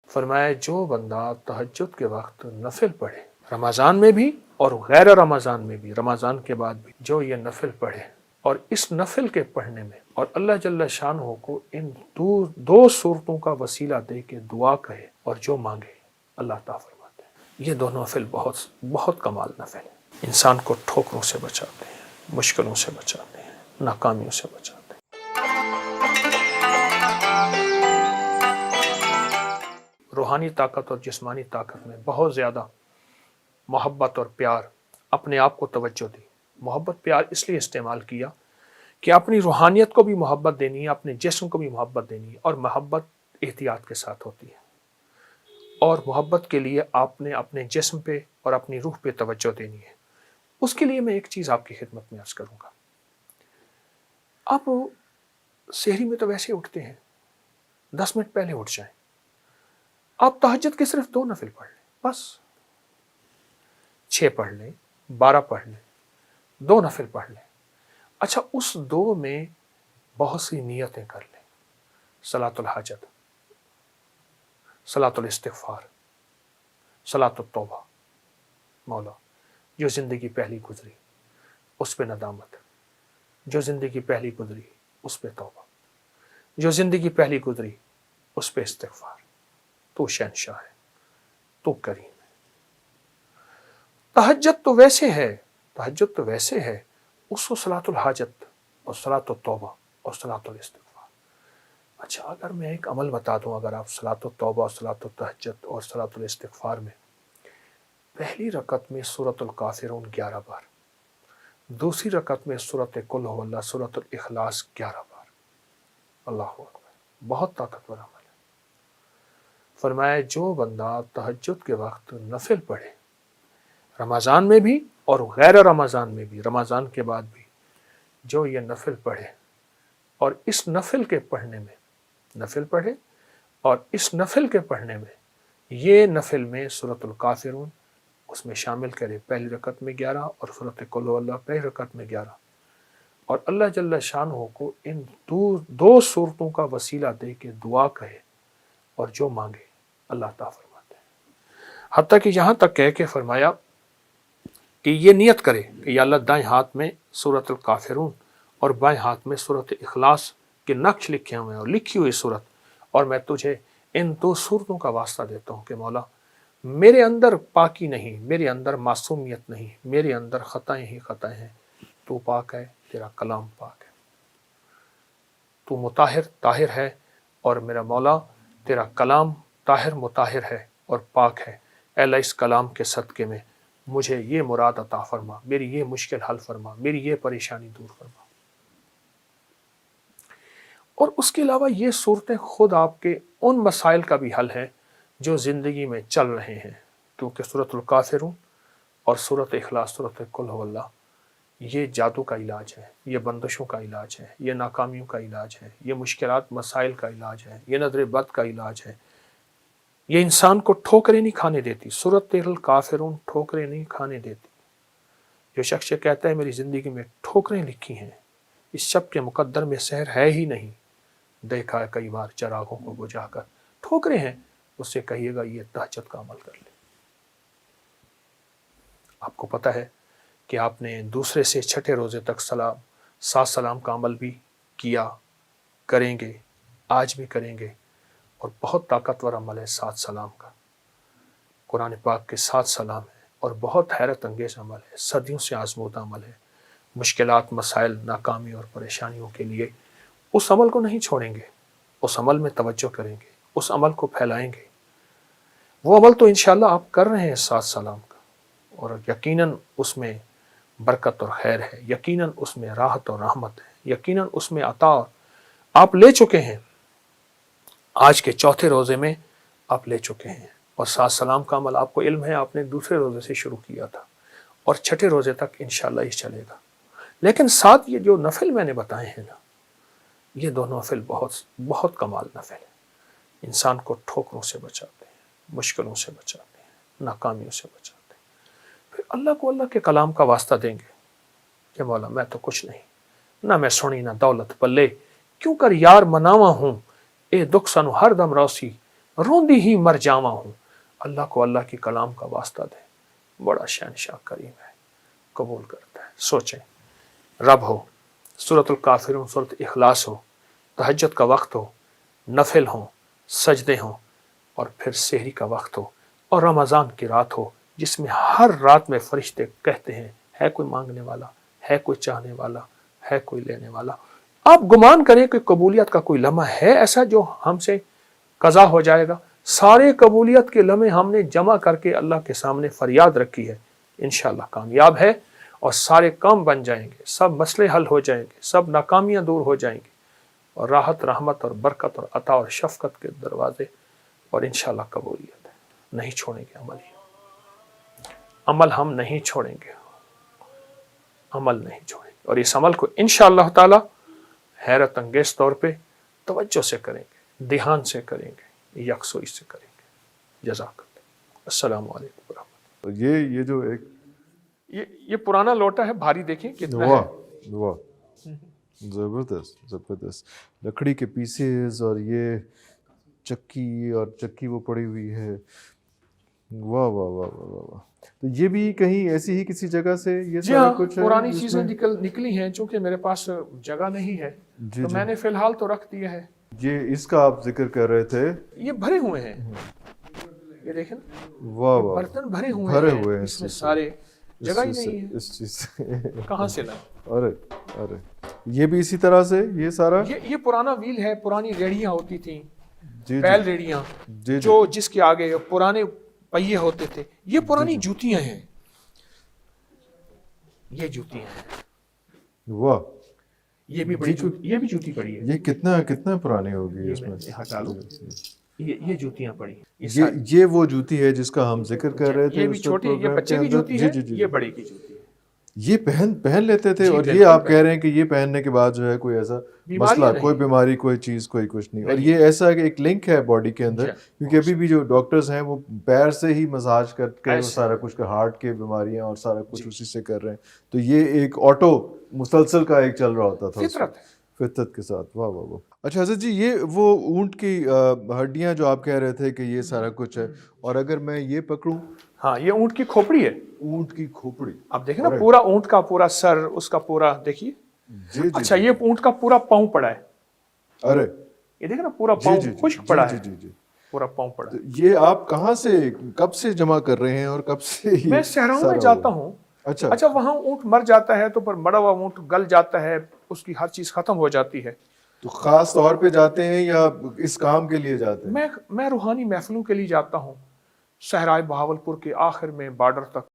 فرمایا جو بندہ تہجد کے وقت نفل پڑھے، رمضان میں بھی اور غیر رمضان میں بھی، رمضان کے بعد بھی، جو یہ نفل پڑھے اور اس نفل کے پڑھنے میں اور اللہ جل شانہ کو ان دو صورتوں کا وسیلہ دے کے دعا کہے اور جو مانگے اللہ تعالیٰ فرماتے ہیں یہ دونوں نفل بہت کمال نفل ہیں، انسان کو ٹھوکروں سے بچاتے ہیں، مشکلوں سے بچاتے ہیں، ناکامیوں سے بچاتے ہیں۔ روحانی طاقت اور جسمانی طاقت میں بہت زیادہ محبت اور پیار، اپنے آپ کو توجہ دی۔ محبت پیار اس لیے استعمال کیا کہ اپنی روحانیت کو بھی محبت دینی ہے، اپنے جسم کو بھی محبت دینی ہے، اور محبت احتیاط کے ساتھ ہوتی ہے، اور محبت کے لیے آپ نے اپنے جسم پہ اور اپنی روح پہ توجہ دینی ہے۔ اس کے لیے میں ایک چیز آپ کی خدمت میں عرض کروں گا۔ آپ سحری میں تو ویسے اٹھتے ہیں، 10 منٹ پہلے اٹھ جائیں، آپ تہجد کے صرف 2 نفل پڑھ لیں، بس 6 پڑھ لیں، 12 پڑھ لیں، 2 نفل پڑھ لیں۔ اچھا، اس 2 میں بہت سی نیتیں کر لیں، صلاۃ الحاجت، صلاۃ الاستغفار، صلاۃ التوبہ۔ مولا جو زندگی پہلی گزری اس پہ ندامت، جو زندگی پہلی گزری اس پہ توبہ، جو زندگی پہلی گزری اس پہ استغفار۔ تو شہنشاہ ہے، تو کریم ہے۔ تہجد تو ویسے ہے، اس کو صلاۃ الحاجت اور صلاۃ التوبہ اور صلاۃ الاستغفار۔ اچھا، اگر میں ایک عمل بتا دوں، اگر آپ صلاۃ التوبہ اور صلاۃ التہجد اور صلاۃ الاستغفار میں پہلی رکعت میں سورۃ الکافرون 11 بار، دوسری رکعت میں سورۃ قل هو اللہ، سورۃ الاخلاص 11 بار، اللہ اکبر، بہت طاقتور عمل ہے۔ فرمایا جو بندہ تہجد کے وقت نفل پڑھے، رمضان میں بھی اور غیر رمضان میں بھی، رمضان کے بعد بھی، جو یہ نفل پڑھے اور اس نفل کے پڑھنے میں، نفل پڑھے اور اس نفل کے پڑھنے میں، یہ نفل میں سورۃ الکافرون اس میں شامل کرے، پہلی رکعت میں 11 اور سورۃ قل هو اللہ پہلی رکعت میں 11، اور اللہ جل شانہ کو ان دو صورتوں کا وسیلہ دے کے دعا کہے اور جو مانگے اللہ تعالیٰ فرماتے ہیں۔ حتیٰ کہ یہاں تک کہہ کے فرمایا کہ یہ نیت کرے کہ یا اللہ دائیں ہاتھ میں سورۃ الکافرون اور بائیں ہاتھ میں سورۃ اخلاص کے نقش لکھے ہوئے ہیں اور لکھی ہوئی صورت، اور میں تجھے ان 2 صورتوں کا واسطہ دیتا ہوں کہ مولا میرے اندر پاکی نہیں، میرے اندر معصومیت نہیں، میرے اندر خطائیں ہی خطائیں ہیں، تو پاک ہے، تیرا کلام پاک ہے، تو مطہر طاہر ہے، اور میرا مولا تیرا کلام طاہر مطہر ہے اور پاک ہے۔ اے اللہ اس کلام کے صدقے میں مجھے یہ مراد عطا فرما، میری یہ مشکل حل فرما، میری یہ پریشانی دور فرما۔ اور اس کے علاوہ یہ صورتیں خود آپ کے ان مسائل کا بھی حل ہے جو زندگی میں چل رہے ہیں، کیونکہ سورۃ الکافرون اور سورۃ اخلاص، سورۃ قل هو اللہ، یہ جادو کا علاج ہے، یہ بندشوں کا علاج ہے، یہ ناکامیوں کا علاج ہے، یہ مشکلات مسائل کا علاج ہے، یہ نظر بد کا علاج ہے، یہ انسان کو ٹھوکریں نہیں کھانے دیتی۔ سورۃ الکافرون ٹھوکریں نہیں کھانے دیتی۔ جو شخص کہتا ہے میری زندگی میں ٹھوکریں لکھی ہیں، اس شب کے مقدر میں سحر ہے ہی نہیں، دیکھا ہے کئی بار چراغوں کو بجھا کر، ٹھوکریں ہیں، اس سے کہیے گا یہ تہجد کا عمل کر لے۔ آپ کو پتہ ہے کہ آپ نے دوسرے سے چھٹے روزے تک 7 سلام کا عمل بھی کیا، کریں گے، آج بھی کریں گے، اور بہت طاقتور عمل ہے 7 سلام کا۔ قرآن پاک کے 7 سلام ہیں اور بہت حیرت انگیز عمل ہے، صدیوں سے آزمودہ عمل ہے۔ مشکلات، مسائل، ناکامی اور پریشانیوں کے لیے اس عمل کو نہیں چھوڑیں گے، اس عمل میں توجہ کریں گے، اس عمل کو پھیلائیں گے۔ وہ عمل تو انشاءاللہ آپ کر رہے ہیں 7 سلام کا، اور یقیناً اس میں برکت اور خیر ہے، یقیناً اس میں راحت اور رحمت ہے، یقیناً اس میں عطا آپ لے چکے ہیں۔ آج کے چوتھے روزے میں آپ لے چکے ہیں، اور 7 سلام کا عمل آپ کو علم ہے، آپ نے دوسرے روزے سے شروع کیا تھا، اور چھٹے روزے تک انشاءاللہ یہ چلے گا۔ لیکن ساتھ یہ جو نفل میں نے بتائے ہیں نا، یہ دونوں نفل بہت کمال نفل ہے، انسان کو ٹھوکروں سے بچاتے ہیں، مشکلوں سے بچاتے ہیں، ناکامیوں سے بچاتے ہیں۔ پھر اللہ کو اللہ کے کلام کا واسطہ دیں گے کہ مولا میں تو کچھ نہیں، نہ میں سنی نہ دولت پلے، کیوں کر یار مناوا ہوں، اے دکھ سنو ہر دم روسی، روندی ہی مر جاواں ہوں. اللہ کو اللہ کی کلام کا واسطہ دیں. بڑا شہنشاہ کریم ہے, قبول کرتا ہے. سوچیں, رب ہو, سورۃ الکافرون, سورۃ اخلاص ہو, تہجد کا وقت ہو, نفل ہوں, سجدے ہوں, اور پھر سحری کا وقت ہو, اور رمضان کی رات ہو جس میں ہر رات میں فرشتے کہتے ہیں ہے کوئی مانگنے والا, ہے کوئی چاہنے والا, ہے کوئی لینے والا. آپ گمان کریں کہ قبولیت کا کوئی لمحہ ہے ایسا جو ہم سے قضا ہو جائے گا؟ سارے قبولیت کے لمحے ہم نے جمع کر کے اللہ کے سامنے فریاد رکھی ہے. انشاءاللہ کامیاب ہے, اور سارے کام بن جائیں گے, سب مسئلے حل ہو جائیں گے, سب ناکامیاں دور ہو جائیں گی, اور راحت, رحمت اور برکت اور عطا اور شفقت کے دروازے, اور انشاءاللہ قبولیت ہے. نہیں چھوڑیں گے عمل ہم نہیں چھوڑیں گے, عمل نہیں چھوڑیں گے, اور اس عمل کو انشاءاللہ تعالی حیرت انگیز طور پہ توجہ سے کریں گے, دھیان سے کریں گے, یکسوئی سے کریں گے. جزاک اللہ. السلام علیکم ورحمۃ اللہ. یہ جو ایک یہ پرانا لوٹا ہے, بھاری دیکھیں کتنا ہے. واہ واہ, زبردست زبردست, لکڑی کے پیسز, اور یہ چکی, اور چکی وہ پڑی ہوئی ہے. واہ واہ واہ واہ واہ واہ. تو یہ بھی کہیں ایسی ہی کسی جگہ سے یہ جی سارا ہاں, کچھ ہے پرانی جس چیزیں میں؟ نکلی ہیں, چونکہ میرے پاس جگہ نہیں ہے جی تو جی. میں نے فی الحال تو رکھ دیا ہے. یہ اس کا آپ ذکر کر رہے تھے, یہ بھرے ہوئے ہیں, یہ دیکھیں واہ واہ, برتن بھرے بھرے ہوئے ہیں اس میں سارے, جگہ ہی نہیں ہے, اس چیز سے. کہاں سے لائیں. ارے ارے, یہ بھی اسی طرح سے یہ سارا. یہ پرانا ویل ہے, پرانی ریڑیاں ہوتی تھیں, جی بیل جی ریڑیاں, جی جو جس کے آگے پرانے پہیے ہوتے تھے. یہ پرانی جوتیاں ہیں, یہ جوتیاں ہیں. واہ, یہ بھی بڑی یہ بھی جوتی پڑی ہے. یہ کتنا پرانی ہوگی اس میں؟ ہٹا لو, یہ جوتیاں پڑی ہیں. یہ وہ جوتی ہے جس کا ہم ذکر کر رہے تھے. یہ بھی چھوٹی, یہ بچے کی جوتی ہے, یہ بڑے کی جوتی ہے. یہ پہن لیتے تھے, اور یہ آپ کہہ رہے ہیں کہ یہ پہننے کے بعد جو ہے کوئی ایسا مسئلہ, کوئی بیماری, کوئی چیز, کوئی کچھ نہیں. اور یہ ایسا ایک لنک ہے باڈی کے اندر, کیونکہ ابھی بھی جو ڈاکٹرز ہیں وہ پیر سے ہی مساج کر کے وہ سارا کچھ, ہارٹ کے بیماریاں اور سارا کچھ اسی سے کر رہے ہیں. تو یہ ایک آٹو مسلسل کا ایک چل رہا ہوتا تھا فطرت کے ساتھ. واہ واہ واہ. اچھا حضرت جی, یہ وہ اونٹ کی ہڈیاں جو آپ کہہ رہے تھے کہ یہ سارا کچھ ہے, اور اگر میں یہ پکڑوں, ہاں یہ اونٹ کی کھوپڑی ہے. اونٹ کی کھوپڑی, اب دیکھیں نا, پورا اونٹ کا پورا سر, اس کا پورا دیکھیے. اچھا, یہ اونٹ کا پورا پاؤں پڑا ہے. ارے یہ دیکھیں نا, پورا پاؤں خشک پڑا ہے, پورا پاؤں پڑا. یہ آپ کہاں سے, کب سے جمع کر رہے ہیں, اور کب سے؟ میں صحراؤں میں جاتا ہوں. اچھا, وہاں اونٹ مر جاتا ہے تو پر مڑا ہوا اونٹ گل جاتا ہے, اس کی ہر چیز ختم ہو جاتی ہے. تو خاص طور پہ جاتے ہیں یا اس کام کے لیے جاتے ہیں؟ میں روحانی محفلوں کے لیے جاتا ہوں, صحرائے بہاولپور کے آخر میں بارڈر تک.